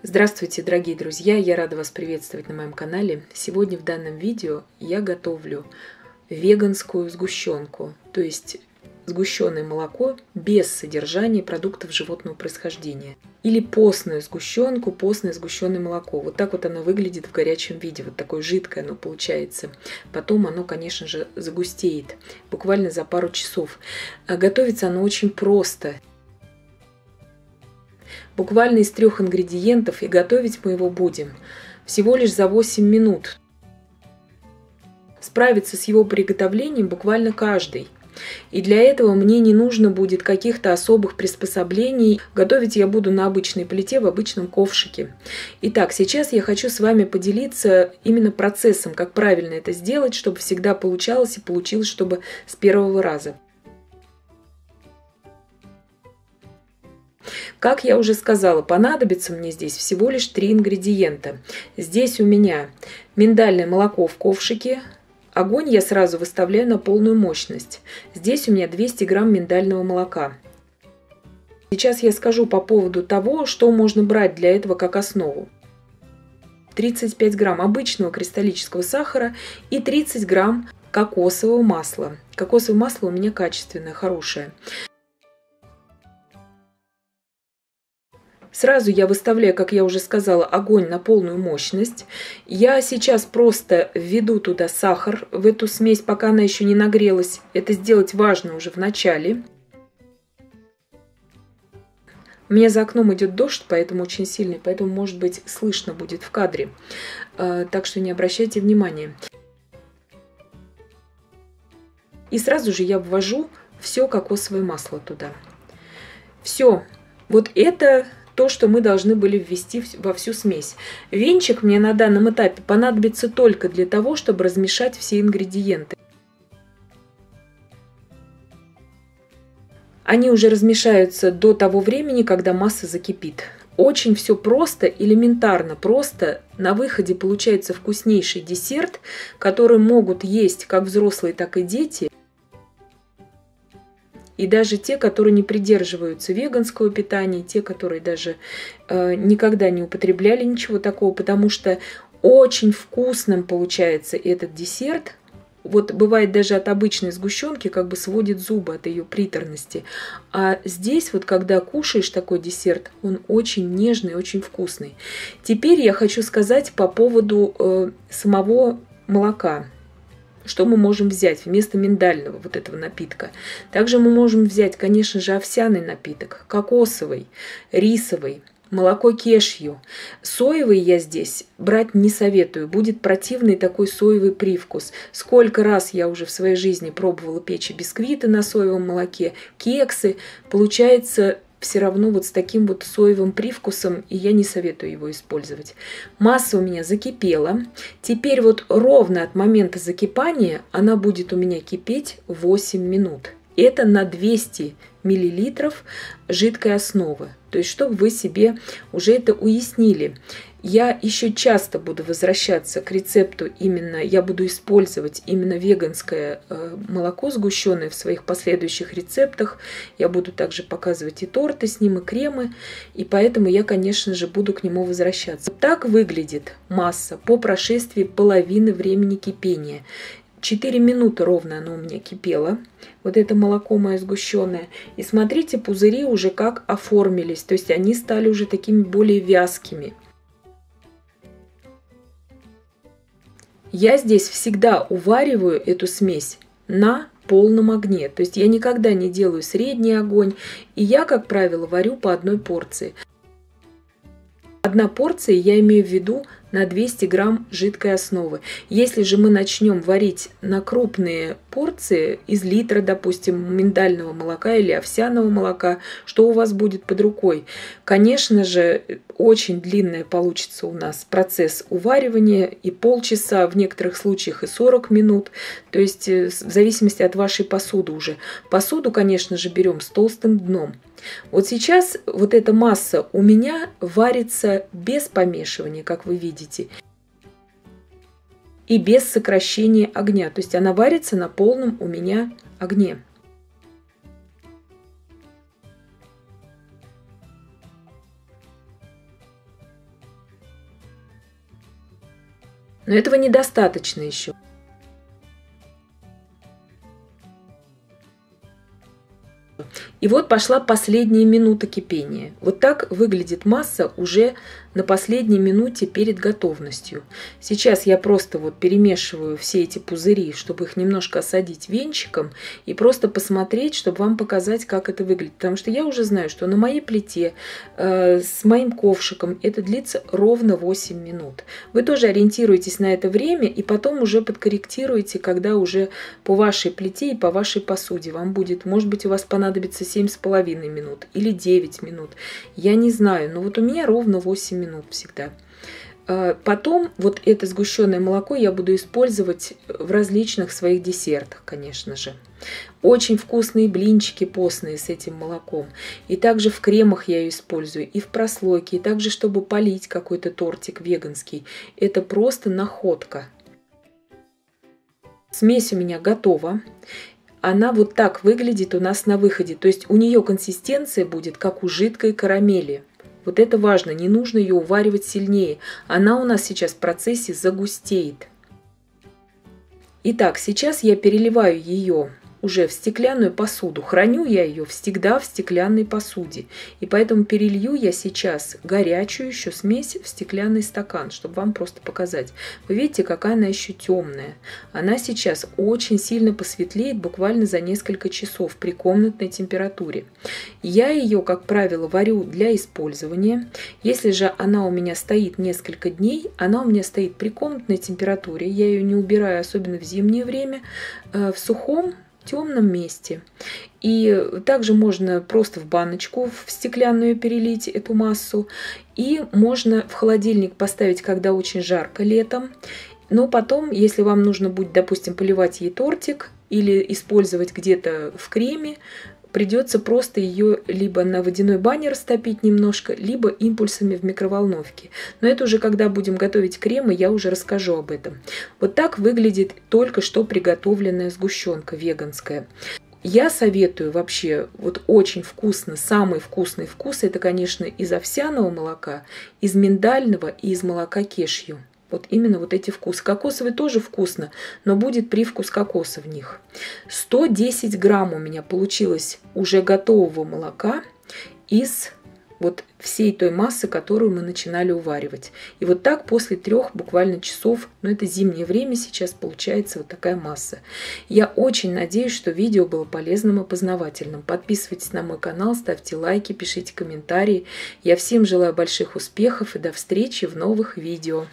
Здравствуйте, дорогие друзья! Я рада вас приветствовать на моем канале. Сегодня в данном видео я готовлю веганскую сгущенку, то есть сгущенное молоко без содержания продуктов животного происхождения. Или постную сгущенку, постное сгущенное молоко. Вот так вот оно выглядит в горячем виде. Вот такое жидкое оно получается. Потом оно, конечно же, загустеет буквально за пару часов. Готовится оно очень просто. Буквально из 3 ингредиентов, и готовить мы его будем всего лишь за 8 минут. Справиться с его приготовлением буквально каждый. И для этого мне не нужно будет каких-то особых приспособлений. Готовить я буду на обычной плите, в обычном ковшике. Итак, сейчас я хочу с вами поделиться именно процессом, как правильно это сделать, чтобы всегда получалось и получилось, чтобы с первого раза. Как я уже сказала, понадобится мне здесь всего лишь 3 ингредиента. Здесь у меня миндальное молоко в ковшике. Огонь я сразу выставляю на полную мощность. Здесь у меня 200 грамм миндального молока. Сейчас я скажу по поводу того, что можно брать для этого как основу. 35 грамм обычного кристаллического сахара и 30 грамм кокосового масла. Кокосовое масло у меня качественное, хорошее. Сразу я выставляю, как я уже сказала, огонь на полную мощность. Я сейчас просто введу туда сахар, в эту смесь, пока она еще не нагрелась. Это сделать важно уже в начале. У меня за окном идет дождь, поэтому очень сильный, поэтому, может быть, слышно будет в кадре. Так что не обращайте внимания. И сразу же я ввожу все кокосовое масло туда. Все. Вот это то, что мы должны были ввести во всю смесь. Венчик мне на данном этапе понадобится только для того, чтобы размешать все ингредиенты. Они уже размешаются до того времени, когда масса закипит. Очень все просто, элементарно, просто. На выходе получается вкуснейший десерт, который могут есть как взрослые, так и дети. И даже те, которые не придерживаются веганского питания, те, которые даже никогда не употребляли ничего такого, потому что очень вкусным получается этот десерт. Вот бывает даже от обычной сгущенки как бы сводит зубы от ее приторности. А здесь вот когда кушаешь такой десерт, он очень нежный, очень вкусный. Теперь я хочу сказать по поводу самого молока. Что мы можем взять вместо миндального вот этого напитка? Также мы можем взять, конечно же, овсяный напиток, кокосовый, рисовый, молоко кешью. Соевый я здесь брать не советую. Будет противный такой соевый привкус. Сколько раз я уже в своей жизни пробовала печь бисквиты на соевом молоке, кексы. Получается все равно вот с таким вот соевым привкусом, и я не советую его использовать. Масса у меня закипела. Теперь вот ровно от момента закипания она будет у меня кипеть 8 минут. Это на 200 миллилитров жидкой основы. То есть, чтобы вы себе уже это уяснили. Я еще часто буду возвращаться к рецепту именно, я буду использовать именно веганское молоко сгущенное в своих последующих рецептах. Я буду также показывать и торты с ним, и кремы. И поэтому я, конечно же, буду к нему возвращаться. Так выглядит масса по прошествии половины времени кипения. 4 минуты ровно оно у меня кипело. Вот это молоко мое сгущенное. И смотрите, пузыри уже как оформились. То есть они стали уже такими более вязкими. Я здесь всегда увариваю эту смесь на полном огне. То есть я никогда не делаю средний огонь. И я, как правило, варю по одной порции. Одна порция, я имею в виду, на 200 грамм жидкой основы. Если же мы начнем варить на крупные порции из литра, допустим, миндального молока или овсяного молока, что у вас будет под рукой? Конечно же, очень длинный получится у нас процесс уваривания, и полчаса, в некоторых случаях и 40 минут. То есть в зависимости от вашей посуды уже. Посуду, конечно же, берем с толстым дном. Вот сейчас вот эта масса у меня варится без помешивания, как вы видите, и без сокращения огня. То есть она варится на полном у меня огне. Но этого недостаточно еще. И вот пошла последняя минута кипения. Вот так выглядит масса уже на последней минуте перед готовностью. Сейчас я просто вот перемешиваю все эти пузыри, чтобы их немножко осадить венчиком и просто посмотреть, чтобы вам показать, как это выглядит. Потому что я уже знаю, что на моей плите с моим ковшиком это длится ровно 8 минут. Вы тоже ориентируетесь на это время и потом уже подкорректируете, когда уже по вашей плите и по вашей посуде вам будет, может быть, у вас понадобится 7,5 минут или 9 минут. Я не знаю, но вот у меня ровно 8 минут всегда. Потом вот это сгущенное молоко я буду использовать в различных своих десертах, конечно же. Очень вкусные блинчики постные с этим молоком. И также в кремах я ее использую, и в прослойке, и также, чтобы полить какой-то тортик веганский. Это просто находка. Смесь у меня готова. Она вот так выглядит у нас на выходе. То есть у нее консистенция будет как у жидкой карамели. Вот это важно, не нужно ее уваривать сильнее. Она у нас сейчас в процессе загустеет. Итак, сейчас я переливаю ее уже в стеклянную посуду. Храню я ее всегда в стеклянной посуде. И поэтому перелью я сейчас горячую еще смесь в стеклянный стакан, чтобы вам просто показать. Вы видите, какая она еще темная. Она сейчас очень сильно посветлеет буквально за несколько часов при комнатной температуре. Я ее, как правило, варю для использования. Если же она у меня стоит несколько дней, она у меня стоит при комнатной температуре. Я ее не убираю, особенно в зимнее время, в сухом, темном месте. И также можно просто в баночку в стеклянную перелить эту массу. И можно в холодильник поставить, когда очень жарко летом. Но потом, если вам нужно будет, допустим, поливать ей тортик или использовать где-то в креме, придется просто ее либо на водяной бане растопить немножко, либо импульсами в микроволновке. Но это уже когда будем готовить кремы, я уже расскажу об этом. Вот так выглядит только что приготовленная сгущенка веганская. Я советую вообще, вот очень вкусно, самый вкусный вкус, это, конечно, из овсяного молока, из миндального и из молока кешью. Вот именно вот эти вкусы. Кокосовый тоже вкусно, но будет привкус кокоса в них. 110 грамм у меня получилось уже готового молока из вот всей той массы, которую мы начинали уваривать. И вот так после 3 буквально часов, но это зимнее время сейчас, получается вот такая масса. Я очень надеюсь, что видео было полезным и познавательным. Подписывайтесь на мой канал, ставьте лайки, пишите комментарии. Я всем желаю больших успехов и до встречи в новых видео.